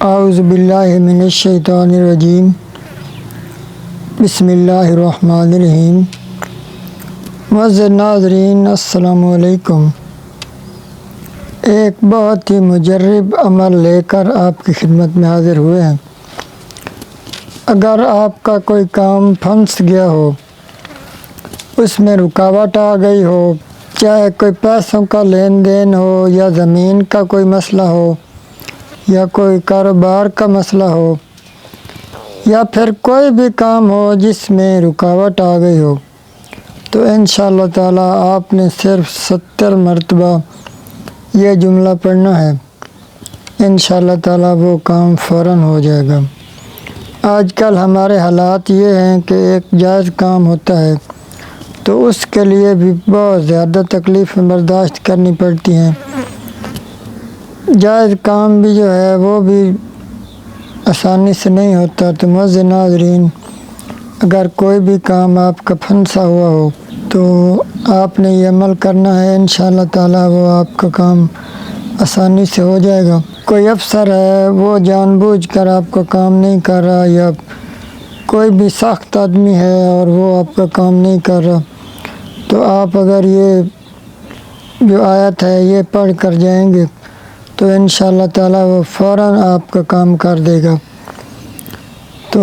اعوذ باللہ من الشیطان الرجیم بسم اللہ الرحمن الرحیم۔ معزز ناظرین السلام علیکم۔ ایک بہت ہی مجرب عمل لے کر آپ کی خدمت میں حاضر ہوئے ہیں۔ اگر آپ کا کوئی کام پھنس گیا ہو، اس میں رکاوٹ آ گئی ہو، چاہے کوئی پیسوں کا لین دین ہو یا زمین کا کوئی مسئلہ ہو یا کوئی کاروبار کا مسئلہ ہو یا پھر کوئی بھی کام ہو جس میں رکاوٹ آ گئی ہو، تو انشاءاللہ تعالیٰ آپ نے صرف 70 مرتبہ یہ جملہ پڑھنا ہے۔ انشاءاللہ تعالیٰ وہ کام فوراً ہو جائے گا۔ آج کل ہمارے حالات یہ ہیں کہ ایک جائز کام ہوتا ہے تو اس کے لیے بھی بہت زیادہ تکلیفیں برداشت کرنی پڑتی ہیں۔ جائز کام بھی جو ہے وہ بھی آسانی سے نہیں ہوتا۔ تو معزز ناظرین، اگر کوئی بھی کام آپ کا پھنسا ہوا ہو تو آپ نے یہ عمل کرنا ہے، انشاءاللہ تعالیٰ وہ آپ کا کام آسانی سے ہو جائے گا۔ کوئی افسر ہے وہ جان بوجھ کر آپ کا کام نہیں کر رہا، یا کوئی بھی سخت آدمی ہے اور وہ آپ کا کام نہیں کر رہا، تو آپ اگر یہ جو آیت ہے یہ پڑھ کر جائیں گے تو انشاءاللہ تعالیٰ وہ فوراً آپ کا کام کر دے گا۔ تو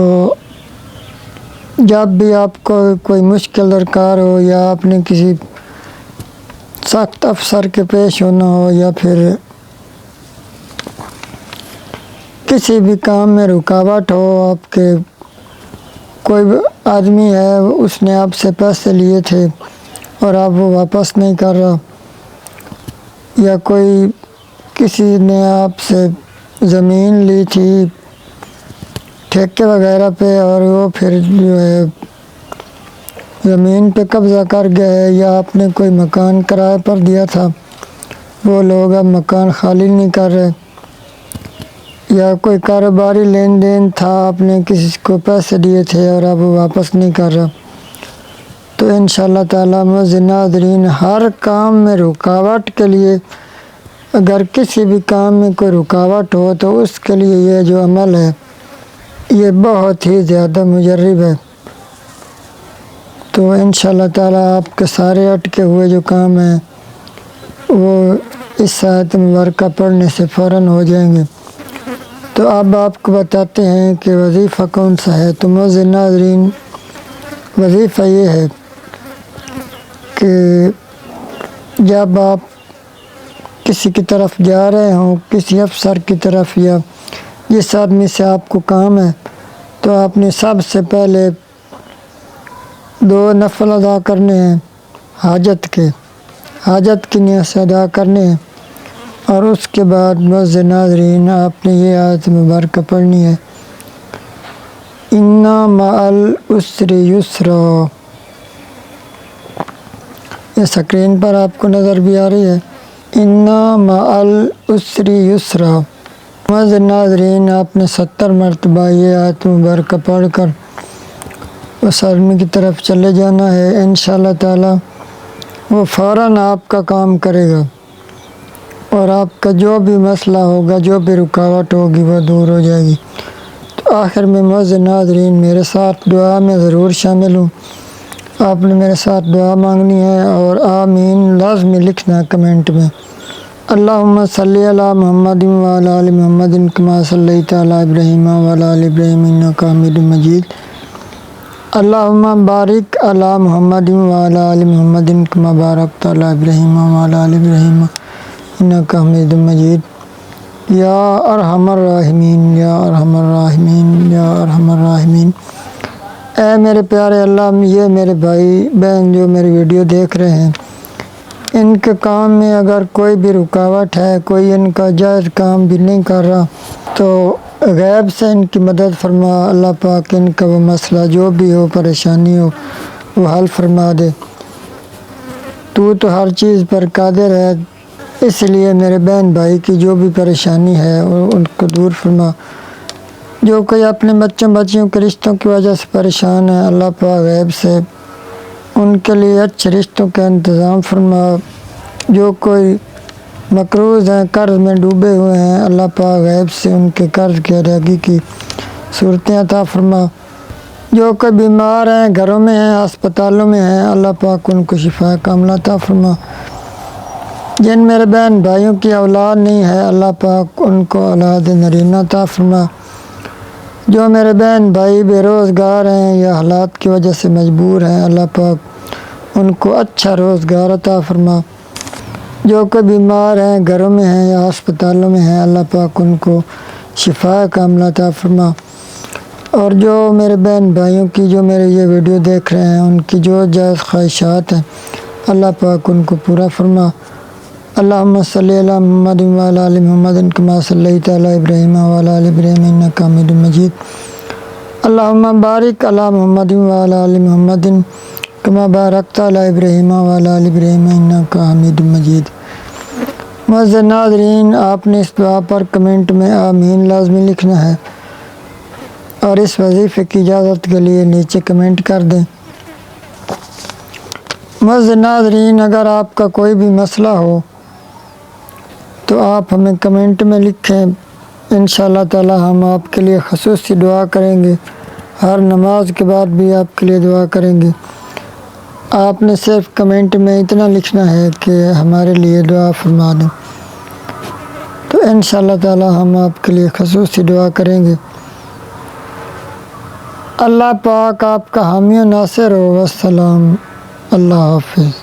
جب بھی آپ کو کوئی مشکل درکار ہو، یا آپ نے کسی سخت افسر کے پیش ہونا ہو، یا پھر کسی بھی کام میں رکاوٹ ہو، آپ کے کوئی آدمی ہے اس نے آپ سے پیسے لیے تھے اور آپ وہ واپس نہیں کر رہا، یا کوئی کسی نے آپ سے زمین لی تھی ٹھیکے وغیرہ پہ اور وہ پھر جو ہے زمین پہ قبضہ کر گئے، یا آپ نے کوئی مکان کرائے پر دیا تھا، وہ لوگ اب مکان خالی نہیں کر رہے، یا کوئی کاروباری لین دین تھا، آپ نے کسی کو پیسے دیے تھے اور اب وہ واپس نہیں کر رہا، تو انشاءاللہ تعالیٰ معزز ناظرین، ہر کام میں رکاوٹ کے لیے اگر کسی بھی کام میں کوئی رکاوٹ ہو تو اس کے لیے یہ جو عمل ہے یہ بہت ہی زیادہ مجرب ہے۔ تو انشاءاللہ تعالیٰ آپ کے سارے اٹکے ہوئے جو کام ہیں وہ اس آیت مبارکہ پڑھنے سے فوراً ہو جائیں گے۔ تو اب آپ کو بتاتے ہیں کہ وظیفہ کون سا ہے۔ تو معزز ناظرین، وظیفہ یہ ہے کہ جب آپ کسی کی طرف جا رہے ہوں، کسی افسر کی طرف یا جس آدمی سے آپ کو کام ہے، تو آپ نے سب سے پہلے 2 نفل ادا کرنے ہیں، حاجت کی نیت سے ادا کرنے ہیں، اور اس کے بعد معزز ناظرین آپ نے یہ آیت مبارکہ پڑھنی ہے، اِنَّ مَعَ الْعُسْرِ یُسْرًا۔ یہ سکرین پر آپ کو نظر بھی آ رہی ہے، اِنَّ مَعَ الْعُسْرِ یُسْرًا۔ معزز ناظرین، آپ نے 70 مرتبہ یہ آیت مبارکہ پڑھ کر اس آدمی کی طرف چلے جانا ہے۔ انشاءاللہ تعالیٰ وہ فوراً آپ کا کام کرے گا، اور آپ کا جو بھی مسئلہ ہوگا، جو بھی رکاوٹ ہوگی وہ دور ہو جائے گی۔ تو آخر میں معزز ناظرین، میرے ساتھ دعا میں ضرور شامل ہوں۔ آپ نے میرے ساتھ دعا مانگنی ہے اور آمین لازمی لکھنا ہے کمنٹ میں۔ اللہم صلی علی محمد وعلی آل محمد کما صلیت علی ابراہیم وعلی آل ابراہیم انک حمید مجید۔ اللہم بارک علی محمد وعلی آل محمد کما بارکت علی ابراہیم وعلی آل ابراہیم انک حمید مجید۔ یا ارحم الراحمین، یا ارحم الراحمین، یا ارحم الراحمین۔ اے میرے پیارے اللہ، یہ میرے بھائی بہن جو میری ویڈیو دیکھ رہے ہیں، ان کے کام میں اگر کوئی بھی رکاوٹ ہے، کوئی ان کا جائز کام بھی نہیں کر رہا، تو غیب سے ان کی مدد فرما۔ اللہ پاک ان کا وہ مسئلہ جو بھی ہو، پریشانی ہو، وہ حل فرما دے۔ تو ہر چیز پر قادر ہے، اس لیے میرے بہن بھائی کی جو بھی پریشانی ہے ان کو دور فرما۔ جو کوئی اپنے بچیوں کے رشتوں کی وجہ سے پریشان ہے، اللہ پاک غیب سے ان کے لیے اچھے رشتوں کا انتظام فرما۔ جو کوئی مقروض ہیں، قرض میں ڈوبے ہوئے ہیں، اللہ پاک غیب سے ان کے قرض کی ادائیگی کی صورتیں عطا فرما۔ جو کوئی بیمار ہیں، گھروں میں ہیں، ہسپتالوں میں ہیں، اللہ پاک ان کو شفا کاملہ عطا فرما۔ جن میرے بہن بھائیوں کی اولاد نہیں ہے، اللہ پاک ان کو اولاد نرینہ عطا فرما۔ جو میرے بہن بھائی بے روزگار ہیں یا حالات کی وجہ سے مجبور ہیں، اللہ پاک ان کو اچھا روزگار عطا فرما۔ جو کوئی بیمار ہیں، گھروں میں ہیں یا ہسپتالوں میں ہیں، اللہ پاک ان کو شفا کاملہ عطا فرما۔ اور جو میرے بہن بھائیوں کی جو میرے یہ ویڈیو دیکھ رہے ہیں، ان کی جو جائز خواہشات ہیں، اللہ پاک ان کو پورا فرما۔ اللہم صلی علی محمد وعلی آل محمد کما صلیت علی ابراہیم وعلی آل ابراہیم انک حمید مجید۔ اللہم بارک علی محمد وعلی آل محمد کما بارکت علی ابراہیم وعلی آل ابراہیم انک حمید مجید۔ معزز ناظرین، آپ نے اس دعا پر کمنٹ میں آمین لازمی لکھنا ہے، اور اس وظیفے کی اجازت کے لیے نیچے کمنٹ کر دیں۔ معزز ناظرین، اگر آپ کا کوئی بھی مسئلہ ہو تو آپ ہمیں کمنٹ میں لکھیں، انشاءاللہ تعالی ہم آپ کے لیے خصوصی دعا کریں گے۔ ہر نماز کے بعد بھی آپ کے لیے دعا کریں گے۔ آپ نے صرف کمنٹ میں اتنا لکھنا ہے کہ ہمارے لیے دعا فرما دیں، تو انشاءاللہ تعالی ہم آپ کے لیے خصوصی دعا کریں گے۔ اللہ پاک آپ کا حامی و ناصر ہو۔ والسلام، اللہ حافظ۔